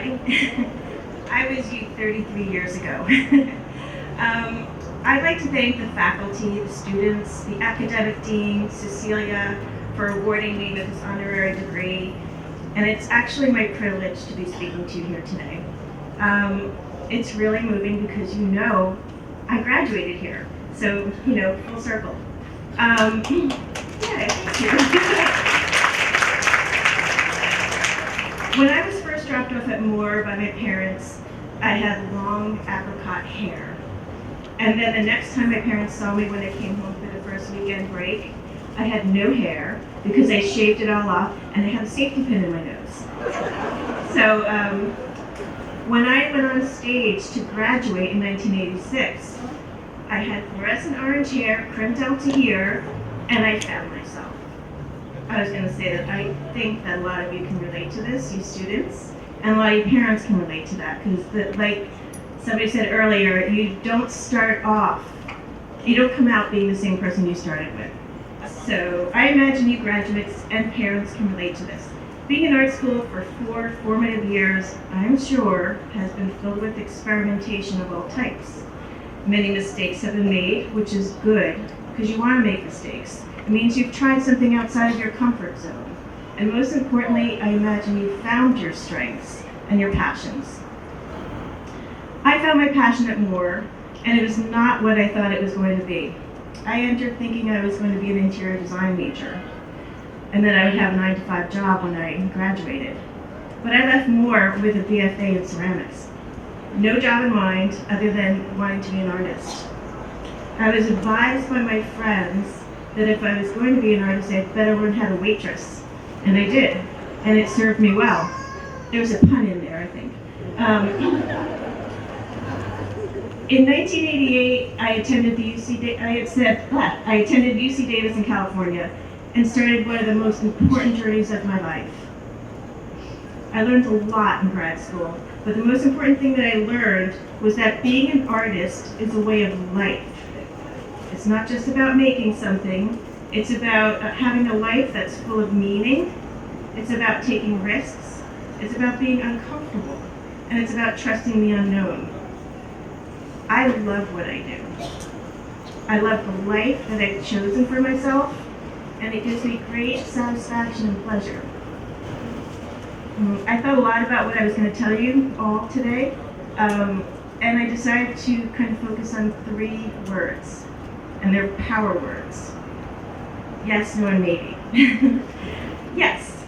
everybody. I was you 33 years ago. I'd like to thank the faculty, the students, the academic dean, Cecilia, for awarding me with this honorary degree. And it's actually my privilege to be speaking to you here today. It's really moving because I graduated here. So, full circle. Yeah, thank you. When I was first dropped off at Moore by my parents, I had long apricot hair. And then the next time my parents saw me when I came home for the first weekend break, I had no hair because I shaved it all off and I had a safety pin in my nose. So when I went on stage to graduate in 1986, I had fluorescent orange hair crimped out to here, and I found myself. I was going to say that I think that a lot of you can relate to this, you students, and a lot of you parents can relate to that, because like somebody said earlier, you don't come out being the same person you started with. So I imagine you graduates and parents can relate to this. Being in art school for 4 formative years, I'm sure, has been filled with experimentation of all types. Many mistakes have been made, which is good, because you want to make mistakes. It means you've tried something outside of your comfort zone. And most importantly, I imagine you found your strengths and your passions. I found my passion at Moore, and it was not what I thought it was going to be. I entered thinking I was going to be an interior design major, and then I would have a 9-to-5 job when I graduated. But I left Moore with a BFA in ceramics. No job in mind other than wanting to be an artist. I was advised by my friends that if I was going to be an artist, I'd better learn how to waitress. And I did, and it served me well. There was a pun in there, I think. In 1988, I attended UC Davis in California and started one of the most important journeys of my life. I learned a lot in grad school, but the most important thing that I learned was that being an artist is a way of life. It's not just about making something, it's about having a life that's full of meaning, it's about taking risks, it's about being uncomfortable, and it's about trusting the unknown. I love what I do. I love the life that I've chosen for myself, and it gives me great satisfaction and pleasure. I thought a lot about what I was going to tell you all today, and I decided to kind of focus on 3 words, and they're power words. Yes, no, and maybe. Yes.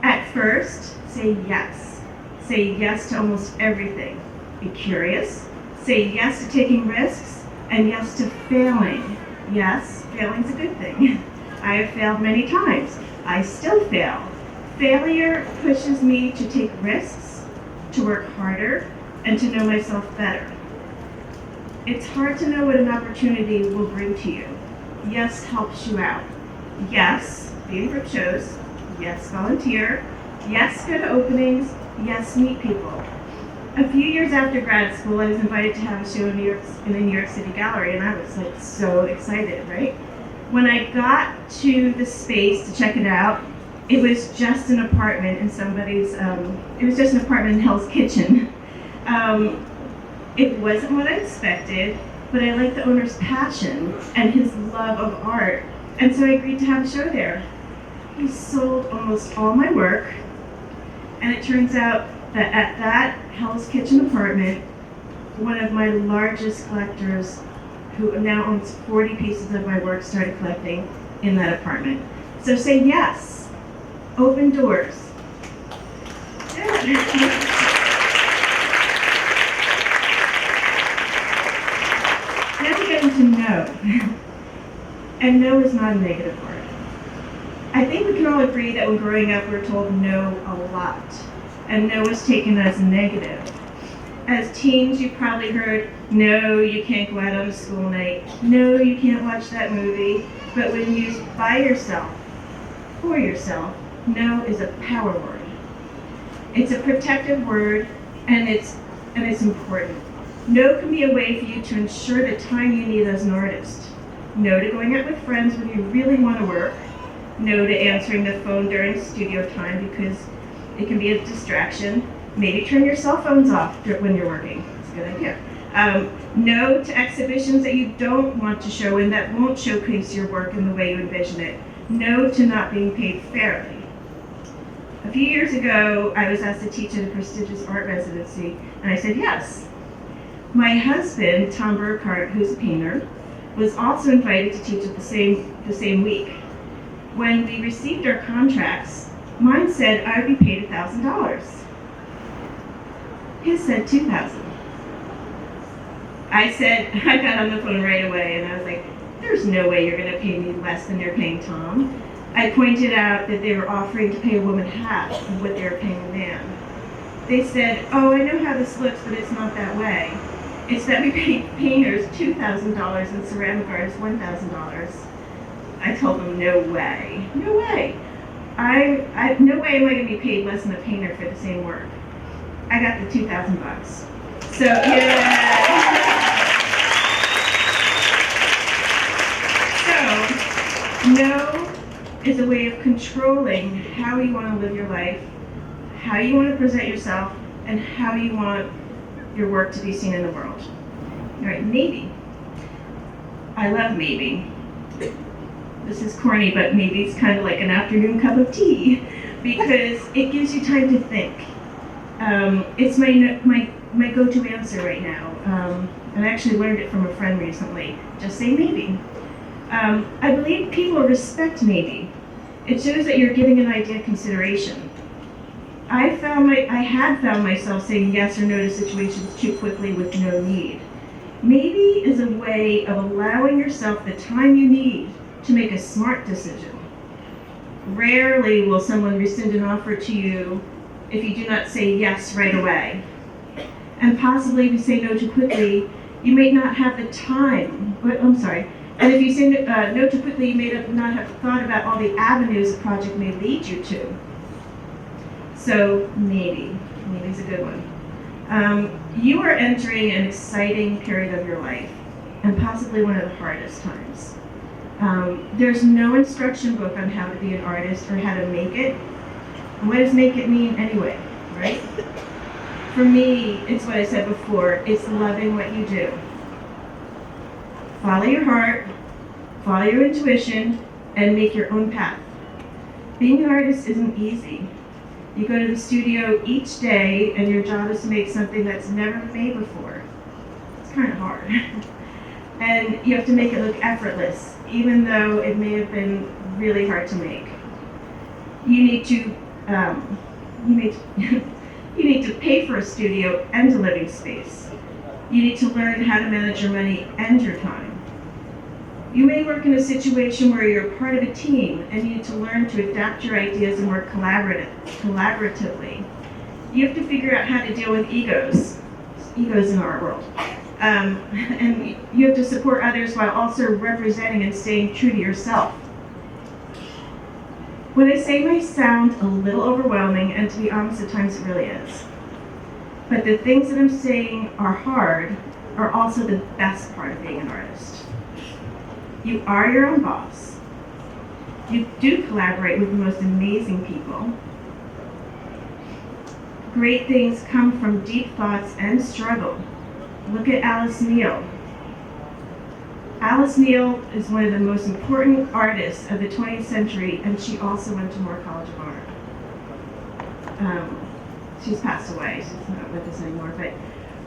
At first, say yes. Say yes to almost everything. Be curious. Say yes to taking risks, and yes to failing. Yes, failing's a good thing. I have failed many times. I still fail. Failure pushes me to take risks, to work harder, and to know myself better. It's hard to know what an opportunity will bring to you. Yes helps you out. Yes, be in group shows. Yes, volunteer. Yes, go to openings. Yes, meet people. A few years after grad school, I was invited to have a show in the New York City Gallery, and I was so excited, right? When I got to the space to check it out, it was just an apartment in Hell's Kitchen. It wasn't what I expected, but I liked the owner's passion and his love of art, and so I agreed to have a show there. He sold almost all my work, and it turns out that at that Hell's Kitchen apartment, one of my largest collectors, who now owns 40 pieces of my work, started collecting in that apartment. So say yes. Open doors. Now to get into no. And no is not a negative word. I think we can all agree that when growing up we're told no a lot, and no is taken as negative. As teens, you probably heard, no, you can't go out on a school night. No, you can't watch that movie. But when used by yourself, for yourself, no is a power word. It's a protective word, and it's important. No can be a way for you to ensure the time you need as an artist. No to going out with friends when you really want to work. No to answering the phone during studio time because it can be a distraction. Maybe turn your cell phones off when you're working. It's a good idea. No to exhibitions that you don't want to show and that won't showcase your work in the way you envision it. No to not being paid fairly. A few years ago, I was asked to teach at a prestigious art residency, and I said yes. My husband, Tom Burkhart, who's a painter, was also invited to teach at the same week. When we received our contracts, mine said I would be paid $1,000. His said $2,000. I got on the phone right away and I was like, there's no way you're going to pay me less than you're paying Tom. I pointed out that they were offering to pay a woman half of what they were paying a man. They said, oh, I know how this looks, but it's not that way. It's that we pay painters $2,000 and ceramic artists $1,000. I told them, no way. No way. No way am I going to be paid less than a painter for the same work. I got the $2,000. So, yeah. So, no is a way of controlling how you want to live your life, how you want to present yourself, and how you want your work to be seen in the world. All right, maybe. I love maybe. This is corny, but maybe it's kind of like an afternoon cup of tea because it gives you time to think. It's my go-to answer right now. And I actually learned it from a friend recently. Just say maybe. I believe people respect maybe. It shows that you're giving an idea consideration. I had found myself saying yes or no to situations too quickly with no need. Maybe is a way of allowing yourself the time you need to make a smart decision. Rarely will someone rescind an offer to you if you do not say yes right away. And possibly if you say no too quickly, you may not have the time. And if you say no too quickly, you may not have thought about all the avenues a project may lead you to. So maybe is a good one. You are entering an exciting period of your life, and possibly one of the hardest times. There's no instruction book on how to be an artist or how to make it. And what does make it mean anyway, right? For me, it's what I said before, it's loving what you do. Follow your heart, follow your intuition, and make your own path. Being an artist isn't easy. You go to the studio each day, and your job is to make something that's never been made before. It's kind of hard. And you have to make it look effortless, even though it may have been really hard to make. You need to you need to pay for a studio and a living space. You need to learn how to manage your money and your time. You may work in a situation where you're part of a team and you need to learn to adapt your ideas and work collaboratively. You have to figure out how to deal with egos in our world. And you have to support others while also representing and staying true to yourself. What I say may sound a little overwhelming, and to be honest, at times it really is. But the things that I'm saying are hard are also the best part of being an artist. You are your own boss. You do collaborate with the most amazing people. Great things come from deep thoughts and struggle. Look at Alice Neal. Alice Neal is one of the most important artists of the 20th century, and she also went to Moore College of Art. She's passed away, she's not with us anymore, but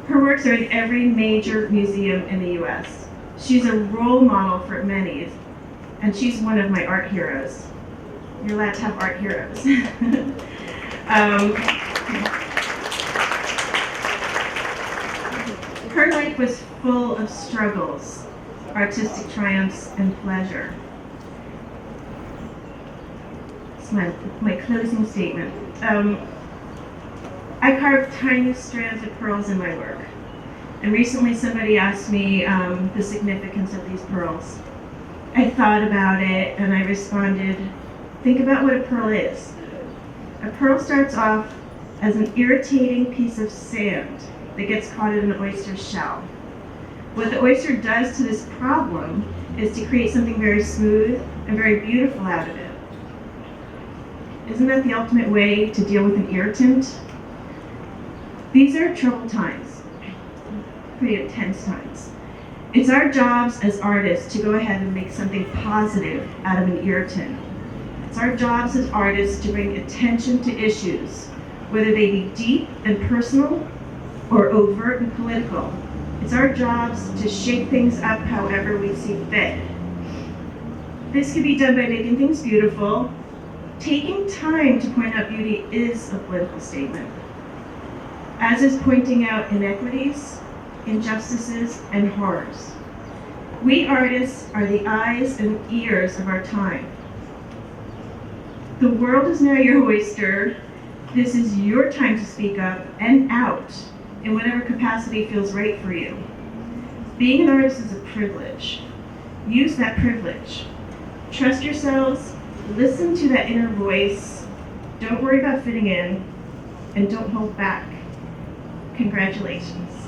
her works are in every major museum in the US. She's a role model for many, and she's one of my art heroes. You're allowed to have art heroes. Her life was full of struggles, artistic triumphs, and pleasure. It's my closing statement. I carve tiny strands of pearls in my work. And recently somebody asked me the significance of these pearls. I thought about it and I responded, think about what a pearl is. A pearl starts off as an irritating piece of sand that gets caught in an oyster's shell. What the oyster does to this problem is to create something very smooth and very beautiful out of it. Isn't that the ultimate way to deal with an irritant? These are troubled times, pretty intense times. It's our jobs as artists to go ahead and make something positive out of an irritant. It's our jobs as artists to bring attention to issues, whether they be deep and personal or overt and political. It's our jobs to shake things up however we see fit. This can be done by making things beautiful. Taking time to point out beauty is a political statement, as is pointing out inequities, injustices, and horrors. We artists are the eyes and ears of our time. The world is now your oyster. This is your time to speak up and out in whatever capacity feels right for you. Being an artist is a privilege. Use that privilege. Trust yourselves, listen to that inner voice, don't worry about fitting in, and don't hold back. Congratulations.